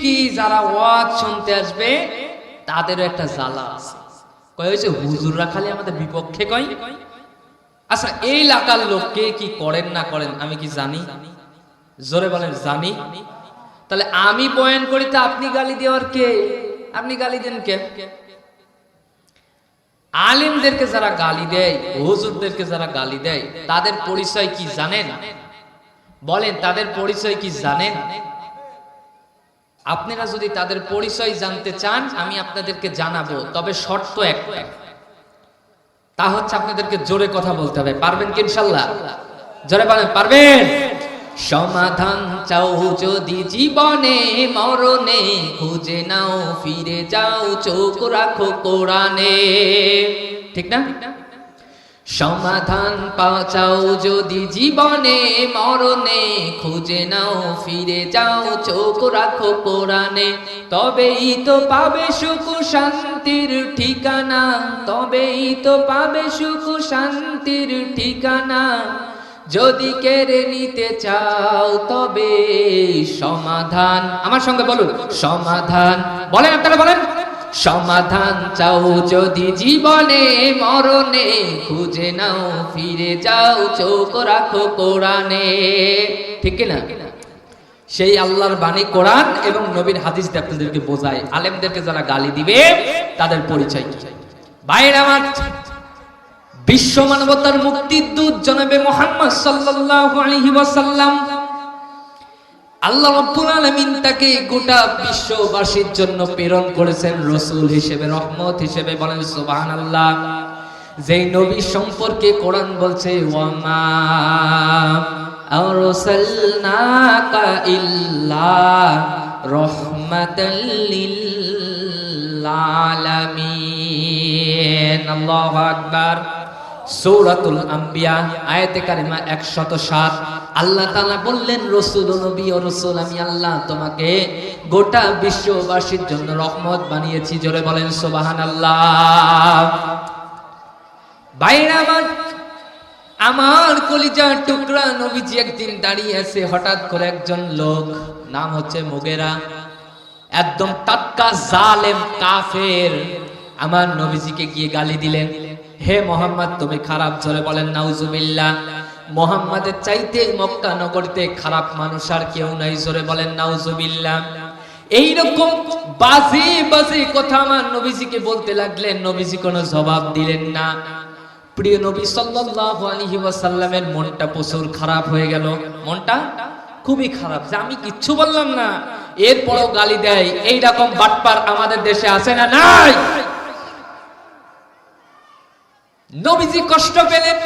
ঠিকই যারা ওয়াজ শুনতে আসবে তাদেরও একটা জ্বালা আছে। কয় হয়েছে হুজুররা খালি আমাদের বিপক্ষে কয়। আচ্ছা এই এলাকার লোক কে কি করেন না করেন আমি কি জানি? জোরে বলেন জানি। তাহলে আমি বয়ান করি তা আপনি গালি দেওয়ার কে? আপনি গালি দেন কে? আলেমদেরকে যারা গালি দেয়, হুজুরদেরকে যারা গালি দেয়, তাদের পরিচয় কি জানেন? বলেন তাদের পরিচয় কি জানেন? আপনারা যদি তাদের পরিচয় জানতে চান আমি আপনাদেরকে জানাবো, তবে শর্ত একটা, তা হচ্ছে আপনাদেরকে জোরে কথা বলতে হবে। পারবেন কি ইনশাআল্লাহ? জোরে বলেন পারবেন? সমাধান চাও যদি জীবনে মরণে, খুঁজে নাও ফিরে যাও চোখ রাখো কোরআনে। ঠিক না? সমাধান পাও যদি জীবনে মরণে, খুঁজে নাও ফিরে যাও চোখ রাখো কোরআনে। তবেই তো পাবে সুখ শান্তির ঠিকানা, তবেই তো পাবে সুখ শান্তির ঠিকানা। যদি কেড়ে নিতে চাও তবে সমাধান, আমার সঙ্গে বলুন সমাধান। বলেন আপনারা বলেন সমাধান চাও যদি জীবনে মরণে, খুঁজে নাও ফিরে যাও চোখ রাখো কোরআনে। ঠিক না? সেই আল্লাহর বাণী কোরআন এবং নবীর হাদিস দিয়ে আপনাদেরকে বোঝায়। আলেমদেরকে যারা গালি দিবে তাদের পরিচয় কি? ভাইরা আমার, বিশ্ব মানবতার মুক্তির দূত জনাবে মুহাম্মদ সাল্লাল্লাহু আলাইহি ওয়াসাল্লাম, আল্লাহ রাব্বুল আলামিন তাকে গোটা বিশ্ববাসীর জন্য প্রেরণ করেছেন রাসূল হিসেবে, রহমত হিসেবে। বলেন সুবহানাল্লাহ। যেই নবী সম্পর্কে কোরআন বলছে ওয়ামা আরসালনাকা ইল্লা রাহমাতাল লিল আলামিন। আল্লাহু আকবার। সূরাতুল আম্বিয়া আয়াতে কারিমা 107। আল্লাহ তাআলা বললেন রাসূল ও নবী ও রাসূল, আমি আল্লাহ তোমাকে গোটা বিশ্ববাসীর জন্য রহমত বানিয়েছি। জোরে বলেন সুবহানাল্লাহ। ভাইরা আমার কলিজার টুকরা নবীজি একদিন দাঁড়িয়ে আছে, হঠাৎ করে একজন লোক, নাম হচ্ছে মুগেরা, একদম টাটকা জালেম কাফের, আমার নবীজিকে গিয়ে গালি দিলেন, হে মোহাম্মদ তুমি খারাপ। জোরে বলেন নাউজুবিল্লাহ। মোহাম্মদের চাইতে মক্কা নগরীতে খারাপ মানুষ আর কেউ নাই। জোরে বলেন নাউজুবিল্লাহ। এইরকম বাজে বাজে কথা আমার নবীজিকে বলতে লাগলেন। নবীজি কোনো জবাব দিলেন না। প্রিয় নবী সাল্লাল্লাহু আলাইহি ওয়াসাল্লামের মনটা প্রচুর খারাপ হয়ে গেল। মনটা খুবই খারাপ যে আমি কিচ্ছু বললাম না, এরপরও গালি দেয়। এইরকম বাটপার আমাদের দেশে আছে না নাই? নবীজি কষ্ট পেলেন।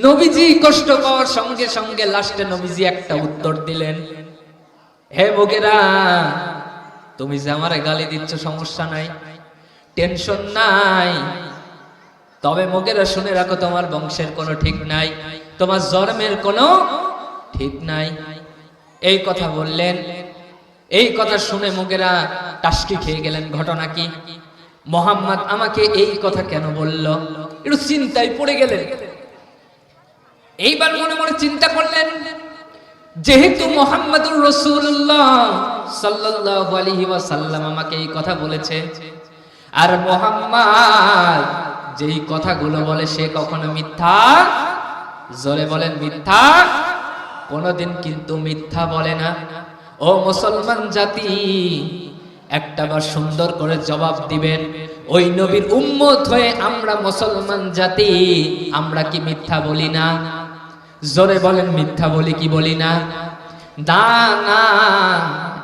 নবীজি কষ্ট পাওয়ার সঙ্গে সঙ্গে লাস্টে নবীজি একটা উত্তর দিলেন, হে মুগেরা তুমি যে আমারে গালি দিচ্ছ সমস্যা নাই, টেনশন নাই, তবে মুগেরা শুনে রাখো তোমার বংশের কোনো ঠিক নাই, তোমার জন্মের কোনো ঠিক নাই। এই কথা বললেন। এই কথা শুনে মুগেরা টাসকি খেয়ে গেলেন। ঘটনা কি? মোহাম্মদ আমাকে এই কথা কেন বলল? একটু চিন্তায় পড়ে গেলেন। এইবার মনে মনে চিন্তা করলেন, যেহেতু মুহাম্মদুর রাসূলুল্লাহ সাল্লাল্লাহু আলাইহি ওয়াসাল্লাম আমাকে এই কথা বলেছে, আর মুহাম্মদ যেই কথাগুলো বলে সে কখনো মিথ্যা, জোরে বলেন মিথ্যা, কোনোদিন কিন্তু মিথ্যা বলে না। ও মুসলমান জাতি, একটাবার সুন্দর করে জবাব দিবেন, ওই নবীর উম্মত হয়ে আমরা মুসলমান জাতি, আমরা কি মিথ্যা বলি না? জোরে বলেন মিথ্যা বলি কি বলি না? না না,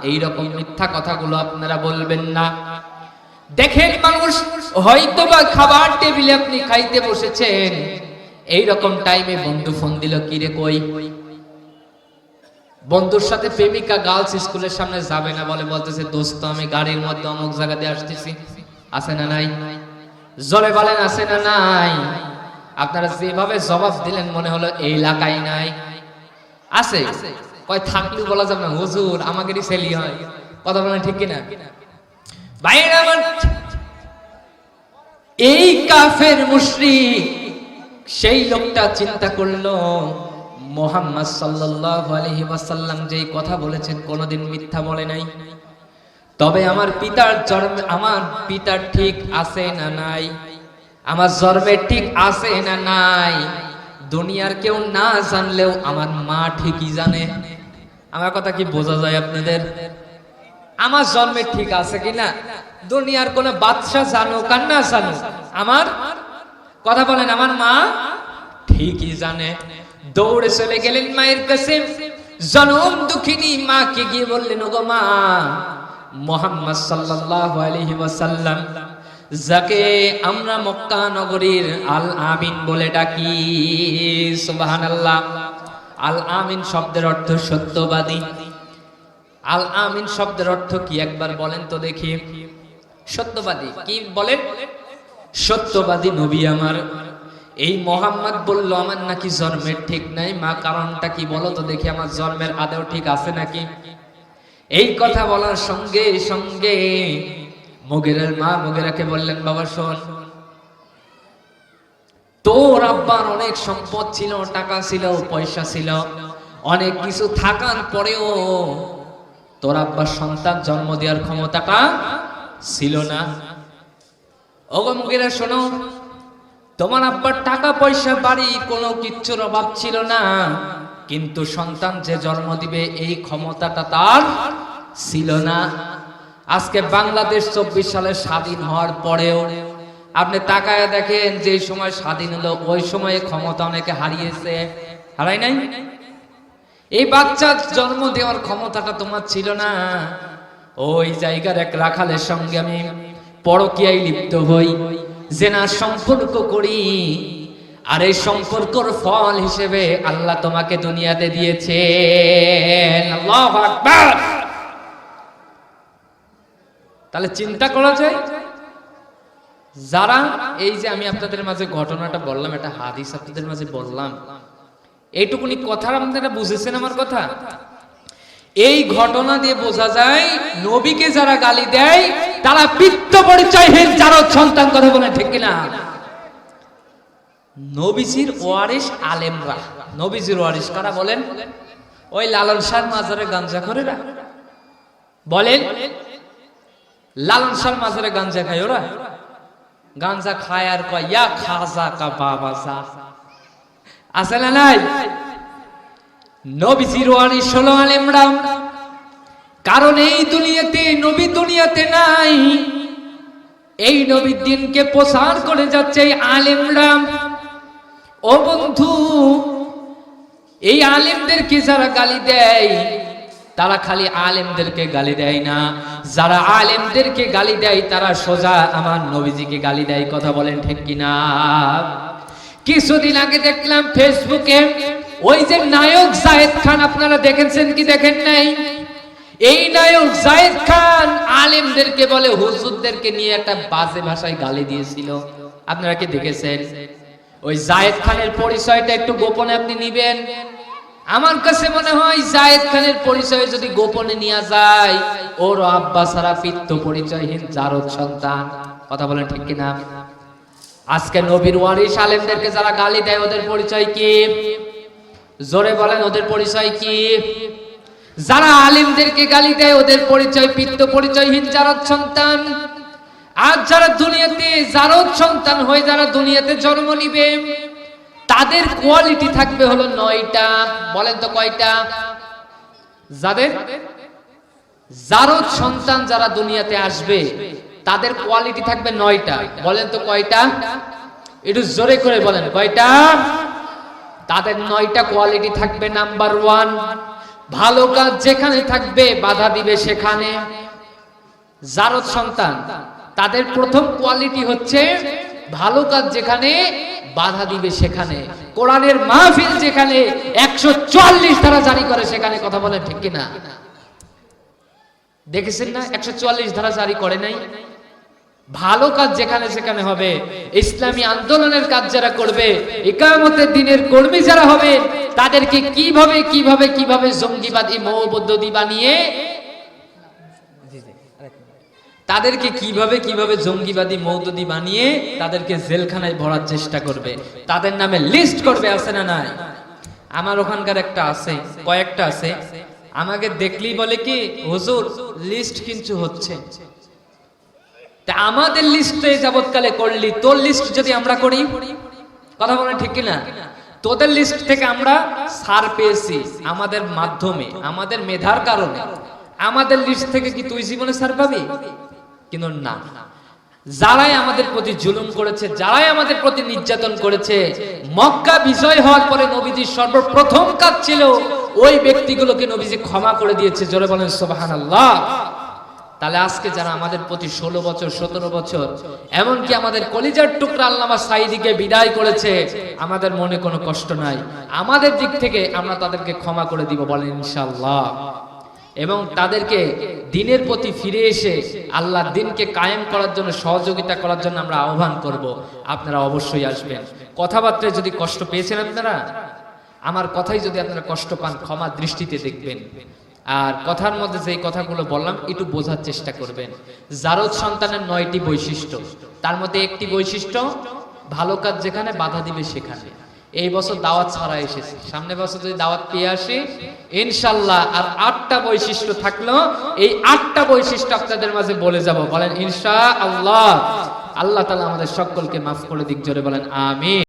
এইরকম মিথ্যা কথাগুলো আপনারা বলবেন না। দেখেন মানুষ হয়তোবা খাবার টেবিলে আপনি খাইতে বসেছেন, এইরকম টাইমে বন্ধু ফোন দিল, কি রে কই? বন্ধুর সাথে প্রেমিকা গার্লস স্কুলের সামনে যাবে না বলে বলতেছে, দোস্ত আমি গাড়ির মধ্যে অমুক জায়গা দিয়ে আসতেছি। আছে না নাই? জোরে বলেন আছে না নাই? আপনারা যেভাবে জবাব দিলেন মনে হলো এই এলাকায় নাই। আছে? কয় থাকলেও বলা যাবে না, হুজুর আমাদেরই ছেলে হয়। কথা বলেন ঠিক কিনা? ভাইরা আমার, এই কাফের মুশরিক সেই লোকটা চিন্তা করলো, মুহাম্মদ সাল্লাল্লাহু আলাইহি ওয়াসাল্লাম যেই কথা বলেছেন কোনোদিন মিথ্যা বলে নাই। তবে আমার পিতার ঠিক আছে না নাই, আমার জন্মের ঠিক আছে না নাই, দুনিয়ার কেউ না জানলেও আমার মা ঠিকই জানে। আমার কথা কি বোঝা যায় আপনাদের? আমার জন্মের ঠিক আছে কিনা দুনিয়ার কোন বাদশা জানুক আর না জানুক, আমার কথা বলেন, আমার মা ঠিকই জানে। দৌড়ে চলে গেলেন মায়ের কাছে, জনম দুঃখিনী মাকে গিয়ে বললেন, ওগো মা, মুহাম্মদ সাল্লাল্লাহু আলাইহি ওয়াসাল্লাম, যাকে আমরা মক্কা নগরীর আল আমিন বলে ডাকি, সুবহানাল্লাহ। আল আমিন শব্দের অর্থ সত্যবাদী। আল আমিন শব্দের অর্থ কি একবার বলেন তো দেখি? সত্যবাদী। কি বলেন? সত্যবাদী নবী আমার। এই মোহাম্মদ বলল আমার নাকি জন্মের ঠিক নাই, মা কারণটা কি বলো তো দেখি, আমার জন্মের আদেও ঠিক আছে নাকি? এই কথা বলার সঙ্গে সঙ্গে মুগিরার মা মুগিরাকে বললেন, বাবা শোন, তোর আব্বার অনেক সম্পদ ছিল, টাকা ছিল, পয়সা ছিল, অনেক কিছু থাকার পরেও তোর আব্বার সন্তান জন্ম দেওয়ার ক্ষমতাটা ছিল না। ওগো মুগিরা শোনো, তোমার আব্বার টাকা পয়সা বাড়ি কোনো কিচ্ছুর অভাব ছিল না, কিন্তু সন্তান যে জন্ম দিবে এই ক্ষমতাটা তার ছিল না। আজকে বাংলাদেশ 24 সালে স্বাধীন হওয়ার পরেও আপনি তাকায় দেখেন, যে সময় স্বাধীন হলো ওই সময়ে ক্ষমতা অনেকে হারিয়েছে, হারাই নাই? এই বাচ্চার জন্ম দেওয়ার ক্ষমতাটা তোমার ছিল না। ওই জায়গার এক রাখালের সঙ্গে আমি পরকীয়ায় লিপ্ত হই, জেনার সম্পর্ক করি, আর এই সম্পর্কর ফল হিসেবে আল্লাহ তোমাকে দুনিয়াতে দিয়েছেন। আল্লাহু আকবার। তাহলে চিন্তা করা যায়, যারা এই যে আমি আপনাদের মাঝে ঘটনাটা বললাম, একটা হাদিস আপনাদের মাঝে বললাম, এইটুকুনি কথা আপনারা বুঝেছেন আমার কথা? এই ঘটনা দিয়ে বোঝা যায় নবীকে যারা গালি দেয় তারা পিত্ত পরিচয়হীন জারদ সন্তান। কথা বলেন ঠিক কিনা? নবীজির ওয়ারিস আলেমরা। নবীজির ওয়ারিস কারা বলেন? ওই লালন শাহর মাজারে গাঞ্জাখোরেরা বলেন। লালন শাহর মাজারে গাঞ্জা খায় ওরা, গাঞ্জা খায় আর কয় ইয়া খাজা কা বাবা যা, আছে না নাই? নবীজির ওয়ারিস হলো আলেমরা। কারণ এই দুনিয়াতে নবী দুনিয়াতে নাই, এই নবীর দিনকে প্রচার করে যাচ্ছে এই আলেমরা। ও বন্ধু, এই আলেমদেরকে যারা গালি দেয় তারা খালি আলেমদেরকে গালি দেয় না, যারা আলেমদেরকে গালি দেয় তারা সোজা আমার নবীজিকে গালি দেয়। কথা বলেন ঠিক কিনা? কিছুদিন আগে দেখলাম ফেসবুকে ওই যে নায়ক জায়েদ খান, আপনারা দেখেছেন কি দেখেন নাই? এই নায়ক জায়েদ খান আলেমদেরকে বলে হুজুরদেরকে নিয়ে একটা বাজে ভাষায় গালি দিয়েছিল। আপনারা কি দেখেছেন? ওই জায়েদ খানের পরিচয়টা একটু গোপনে আপনি নিবেন। আমার কাছে মনে হয় জায়েদ খানের পরিচয় যদি গোপনে নিয়ে যায়, ওর আব্বা সারা পিত্ত পরিচয়হীন জারদ সন্তান। কথা বলেন ঠিক কিনা? আজকে নবীর ওয়ারিস আলেমদেরকে যারা গালি দেয় ওদের পরিচয় কি? জোরে বলেন, ওদের পরিচয় কি? যারা আলেমদেরকে গালি দেয় ওদের পরিচয় পিত্ত পরিচয়হীন জারদ সন্তান। আর যারা দুনিয়াতে জারদ সন্তান হয়ে যারা দুনিয়াতে জন্ম নিবে তাদের কোয়ালিটি থাকবে হলো 9টা। বলেন তো কয়টা? যাদের জারদ সন্তান যারা দুনিয়াতে আসবে তাদের কোয়ালিটি থাকবে 9টা। বলেন তো কয়টা? একটু জোরে করে বলেন কয়টা? তাদের 9টা কোয়ালিটি থাকবে। নাম্বার 1, ভালো কাজ যেখানে থাকবে বাধা দিবে সেখানে। জারদ সন্তান তাদের প্রথম কোয়ালিটি হচ্ছে ভালো কাজ যেখানে বাধা দিবে সেখানে। কোরআনের মাহফিল যেখানে 144 ধারা জারি করে সেখানে। কথা বলেন ঠিক কিনা? দেখেছেন না 144 ধারা জারি করে নাই? ভালো কাজ যেখানে সেখানে হবে। ইসলামী আন্দোলনের কাজ যারা করবে, ইকামতের দিনের কর্মী যারা হবে, তাদেরকে কিভাবে কিভাবে কিভাবে জঙ্গিবাদী মৌবুদ্দি বানিয়ে, তাদেরকে কিভাবে কিভাবে জঙ্গিবাদী মৌদুদি বানিয়ে তাদেরকে জেলখানায় ভরার চেষ্টা করবে, তাদের নামে লিস্ট করবে। আছে না নাই? আমার ওখানকার একটা আছে, কয়েকটা আছে। আমাকে দেখলেই বলে কি হুজুর লিস্ট কিন্তু হচ্ছে, তা আমাদের লিস্টে যাবৎকালে করলি, তোর লিস্ট যদি আমরা করি, কথা বলেন ঠিক কিনা? তোদের লিস্ট থেকে আমরা ছাড় পেয়েছি আমাদের মাধ্যমে, আমাদের মেধার কারণে। আমাদের লিস্ট থেকে কি তুই জীবনে ছাড় পাবি? কিন্তু না, যারাই আমাদের প্রতি জুলুম করেছে, যারাই আমাদের প্রতি নির্যাতন করেছে, মক্কা বিজয় হওয়ার পরে নবীজির সর্বপ্রথম কাজ ছিল ওই ব্যক্তিগুলোকে নবীজি ক্ষমা করে দিয়েছে। জোরে বলেন সুবহানাল্লাহ। তাহলে আজকে যারা আমাদের প্রতি 16 বছর 17 বছর এমনকি আমাদের কলিজার টুকরা আল্লামা সাঈদীকে বিদায় করেছে, আমাদের মনে কোনো কষ্ট নাই, আমাদের দিক থেকে আমরা তাদেরকে ক্ষমা করে দিব, বলেন ইনশাআল্লাহ। এবং তাদেরকে দ্বীনের প্রতি ফিরে এসে আল্লাহর দ্বীনকে কায়েম করার জন্য সহযোগিতা করার জন্য আমরা আহ্বান করব। আপনারা অবশ্যই আসবেন। কথাবার্তায় যদি কষ্ট পেয়েছেন আপনারা, আমার কথাই যদি আপনারা কষ্ট পান, ক্ষমা দৃষ্টিতে দেখবেন। আর কথার মধ্যে যেই কথাগুলো বললাম একটু বোঝার চেষ্টা করবেন। জারদ সন্তানের 9টি বৈশিষ্ট্য, তার মধ্যে একটি বৈশিষ্ট্য ভালো কাজ যেখানে বাধা দিবে সেখানে। এই বছর দাওয়াত ছাড়া এসেছি, সামনে বছর যদি দাওয়াত পেয়ে আসি ইনশাআল্লাহ আর 8টা বৈশিষ্ট্য থাকলো, এই 8টা বৈশিষ্ট্য আপনাদের মাঝে বলে যাব, বলেন ইনশাআল্লাহ। আল্লাহ তাআলা আমাদের সকলকে মাফ করে দিক, জোরে বলেন আমিন।